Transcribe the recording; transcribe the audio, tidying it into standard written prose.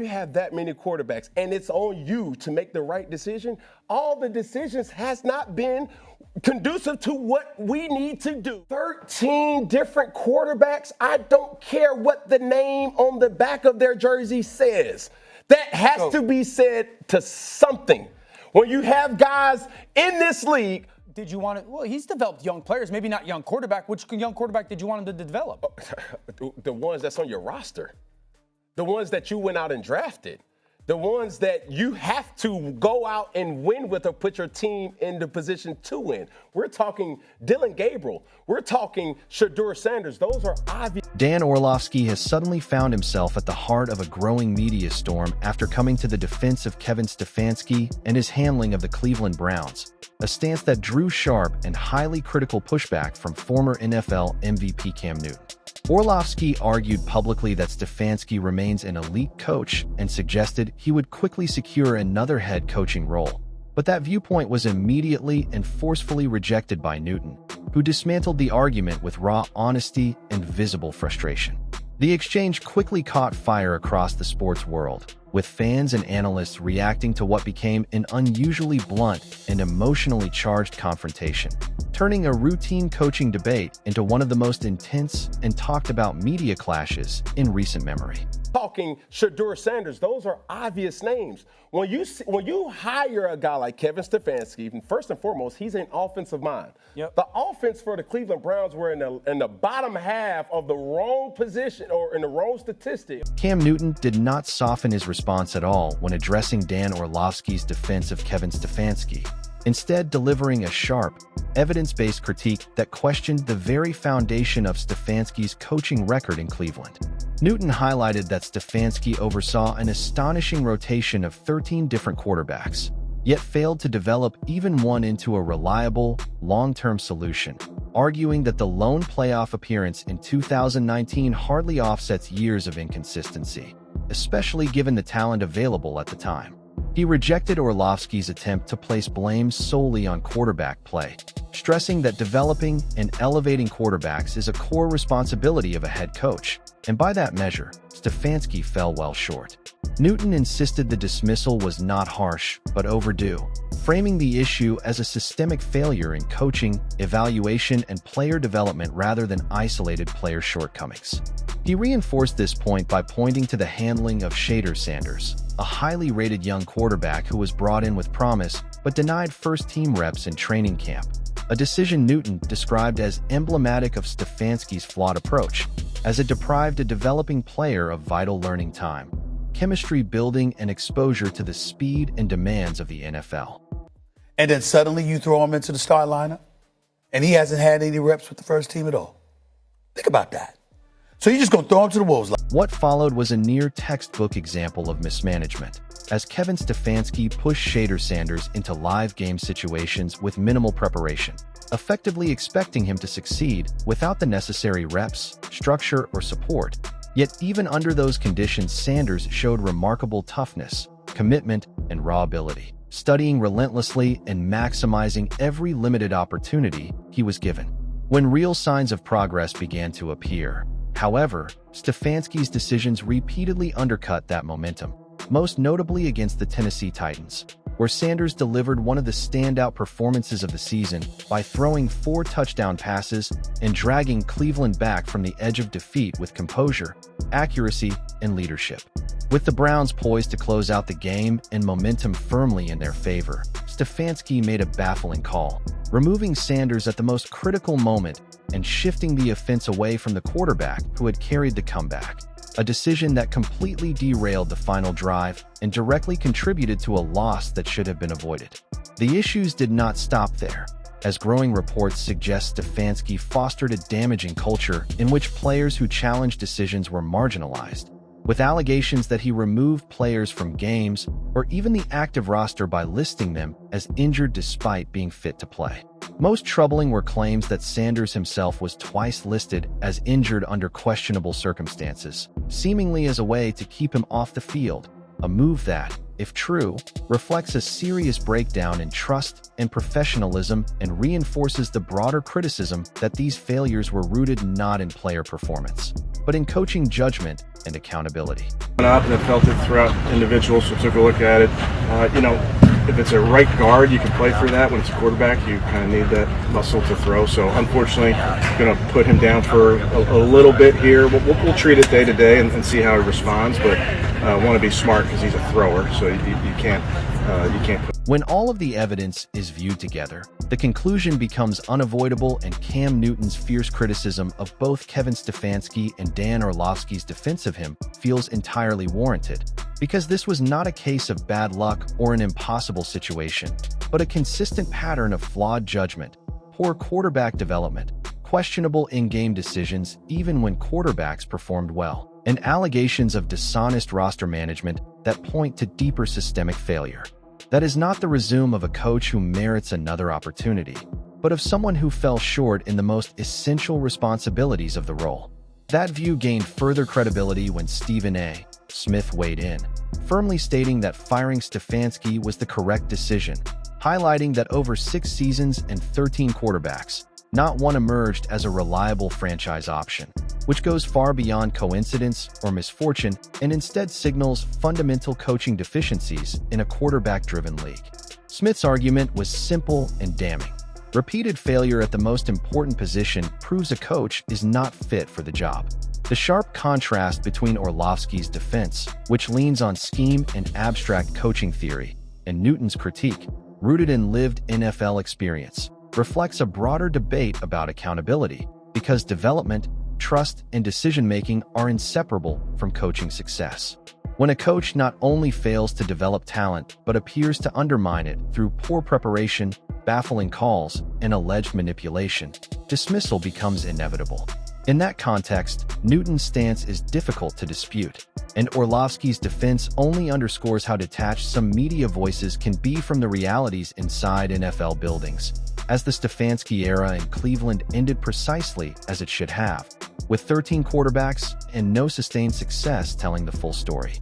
You have that many quarterbacks, and it's on you to make the right decision. All the decisions has not been conducive to what we need to do. 13 different quarterbacks. I don't care what the name on the back of their jersey says. That has to be said to something. When you have guys in this league. Did you want to? Well, he's developed young players, maybe not young quarterback. Which young quarterback did you want him to develop? The ones that's on your roster. The ones that you went out and drafted, the ones that you have to go out and win with or put your team in the position to win. We're talking Dylan Gabriel. We're talking Shedeur Sanders. Those are obvious. Dan Orlovsky has suddenly found himself at the heart of a growing media storm after coming to the defense of Kevin Stefanski and his handling of the Cleveland Browns, a stance that drew sharp and highly critical pushback from former NFL MVP Cam Newton. Orlovsky argued publicly that Stefanski remains an elite coach and suggested he would quickly secure another head coaching role. But that viewpoint was immediately and forcefully rejected by Newton, who dismantled the argument with raw honesty and visible frustration. The exchange quickly caught fire across the sports world, with fans and analysts reacting to what became an unusually blunt and emotionally charged confrontation, turning a routine coaching debate into one of the most intense and talked about media clashes in recent memory. Talking Shedeur Sanders, those are obvious names. When you hire a guy like Kevin Stefanski, first and foremost, he's an offensive mind. Yep. The offense for the Cleveland Browns were in the bottom half of the wrong position or in the wrong statistic. Cam Newton did not soften his response at all when addressing Dan Orlovsky's defense of Kevin Stefanski, instead delivering a sharp, evidence-based critique that questioned the very foundation of Stefanski's coaching record in Cleveland. Newton highlighted that Stefanski oversaw an astonishing rotation of 13 different quarterbacks, yet failed to develop even one into a reliable, long-term solution, arguing that the lone playoff appearance in 2019 hardly offsets years of inconsistency, especially given the talent available at the time. He rejected Orlovsky's attempt to place blame solely on quarterback play, stressing that developing and elevating quarterbacks is a core responsibility of a head coach, and by that measure, Stefanski fell well short. Newton insisted the dismissal was not harsh, but overdue, framing the issue as a systemic failure in coaching, evaluation, and player development rather than isolated player shortcomings. He reinforced this point by pointing to the handling of Shedeur Sanders, a highly rated young quarterback who was brought in with promise but denied first-team reps in training camp, a decision Newton described as emblematic of Stefanski's flawed approach, as it deprived a developing player of vital learning time, chemistry building, and exposure to the speed and demands of the NFL. And then suddenly you throw him into the start lineup, and he hasn't had any reps with the first team at all. Think about that. So you're just going to throw him to the wolves. What followed was a near textbook example of mismanagement, as Kevin Stefanski pushed Shedeur Sanders into live game situations with minimal preparation, effectively expecting him to succeed without the necessary reps, structure, or support. Yet even under those conditions, Sanders showed remarkable toughness, commitment, and raw ability, studying relentlessly and maximizing every limited opportunity he was given. When real signs of progress began to appear, however, Stefanski's decisions repeatedly undercut that momentum, most notably against the Tennessee Titans, where Sanders delivered one of the standout performances of the season by throwing 4 touchdown passes and dragging Cleveland back from the edge of defeat with composure, accuracy, and leadership. With the Browns poised to close out the game and momentum firmly in their favor, Stefanski made a baffling call, removing Sanders at the most critical moment and shifting the offense away from the quarterback who had carried the comeback, a decision that completely derailed the final drive and directly contributed to a loss that should have been avoided. The issues did not stop there, as growing reports suggest Stefanski fostered a damaging culture in which players who challenged decisions were marginalized, with allegations that he removed players from games or even the active roster by listing them as injured despite being fit to play. Most troubling were claims that Sanders himself was twice listed as injured under questionable circumstances, seemingly as a way to keep him off the field, a move that, if true, reflects a serious breakdown in trust and professionalism and reinforces the broader criticism that these failures were rooted not in player performance, but in coaching judgment and accountability. Up and have felt it throughout individuals, so took a look at it. If it's a right guard, you can play through that. When it's a quarterback, you kind of need that muscle to throw. So unfortunately, going to put him down for a little bit here. We'll treat it day to day and see how he responds, but want to be smart because he's a thrower, so you can't put. When all of the evidence is viewed together, the conclusion becomes unavoidable, and Cam Newton's fierce criticism of both Kevin Stefanski and Dan Orlovsky's defense of him feels entirely warranted, because this was not a case of bad luck or an impossible situation, but a consistent pattern of flawed judgment, poor quarterback development, questionable in-game decisions even when quarterbacks performed well, and allegations of dishonest roster management that point to deeper systemic failure. That is not the resume of a coach who merits another opportunity, but of someone who fell short in the most essential responsibilities of the role. That view gained further credibility when Stephen A. Smith weighed in, firmly stating that firing Stefanski was the correct decision, highlighting that over 6 seasons and 13 quarterbacks, not one emerged as a reliable franchise option, which goes far beyond coincidence or misfortune and instead signals fundamental coaching deficiencies in a quarterback-driven league. Smith's argument was simple and damning. Repeated failure at the most important position proves a coach is not fit for the job. The sharp contrast between Orlovsky's defense, which leans on scheme and abstract coaching theory, and Newton's critique, rooted in lived NFL experience, reflects a broader debate about accountability, because development, trust, and decision-making are inseparable from coaching success. When a coach not only fails to develop talent but appears to undermine it through poor preparation, baffling calls, and alleged manipulation, dismissal becomes inevitable. In that context, Newton's stance is difficult to dispute, and Orlovsky's defense only underscores how detached some media voices can be from the realities inside NFL buildings, as the Stefanski era in Cleveland ended precisely as it should have, with 13 quarterbacks and no sustained success telling the full story.